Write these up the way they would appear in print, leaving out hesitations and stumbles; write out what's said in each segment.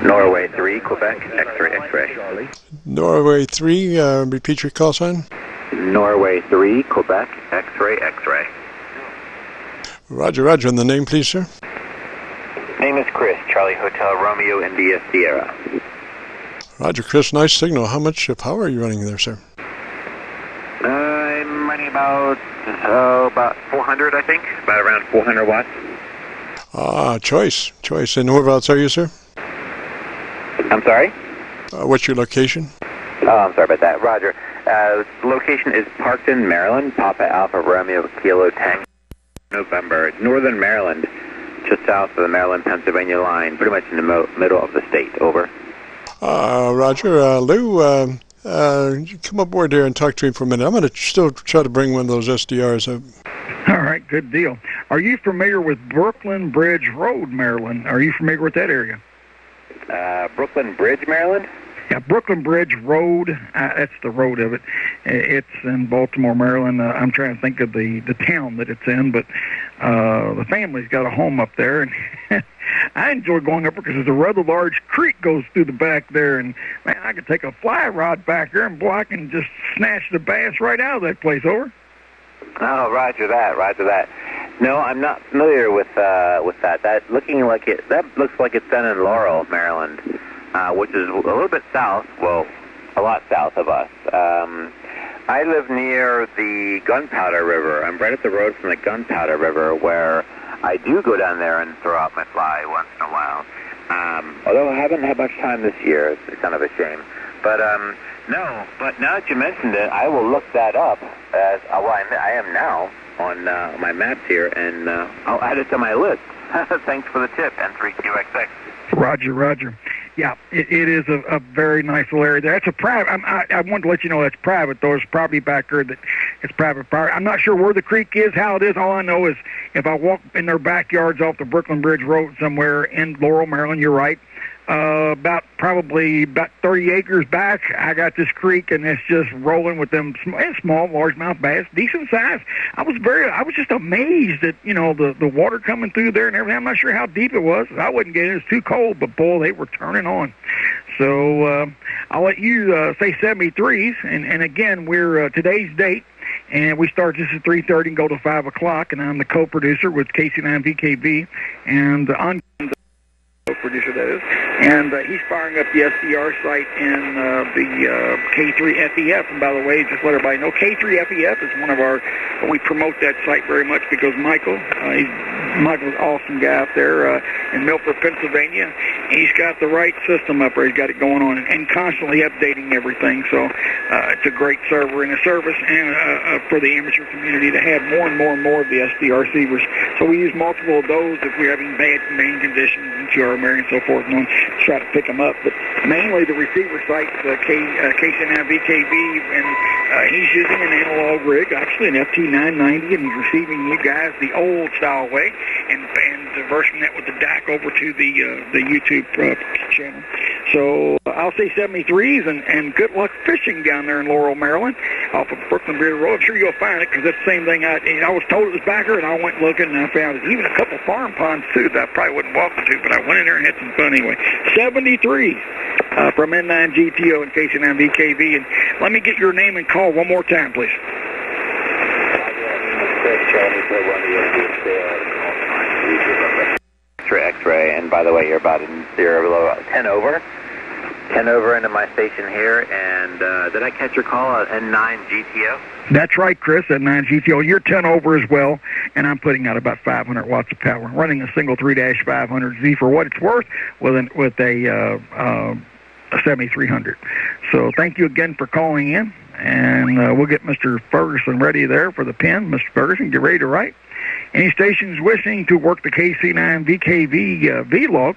Norway 3, Quebec, X-ray, X-ray. Norway 3, repeat your call sign. Norway 3, Quebec, X-ray, X-ray. Roger, roger. And the name, please, sir? Name is Chris, Charlie Hotel Romeo India Sierra. Roger, Chris. Nice signal. How much power are you running there, sir? I'm running about 400, I think. About around 400 watts. Ah, choice. And whereabouts are you, sir? I'm sorry? What's your location? Oh, I'm sorry about that. Roger. The location is Parkton, Maryland. Papa Alpha Romeo Kilo Tango November. Northern Maryland, just south of the Maryland-Pennsylvania line, pretty much in the middle of the state. Over. Roger. Lou, come aboard there and talk to me for a minute. I'm going to still try to bring one of those SDRs up. All right, good deal. Are you familiar with Brooklyn Bridge Road, Maryland? Are you familiar with that area? Brooklyn Bridge, Maryland? Yeah, Brooklyn Bridge Road. That's the road of it. It's in Baltimore, Maryland. I'm trying to think of the town that it's in, but the family's got a home up there, and I enjoy going up there because there's a rather large creek goes through the back there, and man, I could take a fly rod back there and block and just snatch the bass right out of that place. Over. Oh, roger that. No, I'm not familiar with that. That looks like it's done in Laurel, Maryland, which is a little bit south. Well, a lot south of us. I live near the Gunpowder River. I'm right up the road from the Gunpowder River, where I do go down there and throw out my fly once in a while. Although I haven't had much time this year, it's kind of a shame. But no. But now that you mentioned it, I will look that up. I am now on my maps here, and I'll add it to my list. Thanks for the tip, N3QXX. Roger. Yeah, it is a very nice little area there. That's a private. I wanted to let you know that's private, though. There's property back there that it's private property. I'm not sure where the creek is, how it is. All I know is if I walk in their backyards off the Brooklyn Bridge Road somewhere in Laurel, Maryland, you're right. Probably about 30 acres back, I got this creek, and it's just rolling with them small largemouth bass, decent size. I was just amazed at, the water coming through there and everything. I'm not sure how deep it was. I wouldn't get it. It was too cold, but boy, they were turning on. So, I'll let you, say 73s. And again, we're, today's date, and we start just at 3:30 and go to 5 o'clock, and I'm the co-producer with KC9VKV, and on producer, that is, and he's firing up the SDR site in the K3FEF. And by the way, just let everybody know, K3FEF is one of our, we promote that site very much because Michael's an awesome guy up there in Milford, Pennsylvania. He's got the right system up there. He's got it going on and constantly updating everything. So it's a great server and a service, and for the amateur community to have more and more of the SDR receivers. So we use multiple of those if we're having bad main conditions and QRMR and so forth, and try to pick them up. But mainly the receiver site, KC9VKV, and he's using an analog rig, actually an FT990, and he's receiving you guys the old style way, and diverting that with the DAC over to the YouTube channel. So I'll say 73s, and good luck fishing down there in Laurel, Maryland, off of Brooklyn Bridge Road. I'm sure you'll find it, because that's the same thing. I was told it was back there, and I went looking, and I found it. Even a couple farm ponds, too, that I probably wouldn't walk into, but I went in there and had some fun anyway. 73 from N9GTO and KC9VKV. And let me get your name and call one more time, please. X-ray, and by the way, you're about 10 over. 10 over into my station here, and did I catch your call at N9GTO? That's right, Chris, at N9GTO. You're 10 over as well, and I'm putting out about 500 watts of power. running a single 3-500Z for what it's worth with a 7300. So thank you again for calling in, and we'll get Mr. Ferguson ready there for the pen. Mr. Ferguson, get ready to write. Any stations wishing to work the KC9VKV vlog,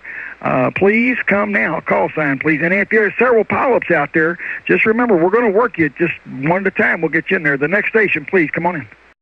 please come now. Call sign, please. And if there's several polyps out there, just remember, we're going to work you just one at a time. We'll get you in there. The next station, please, come on in.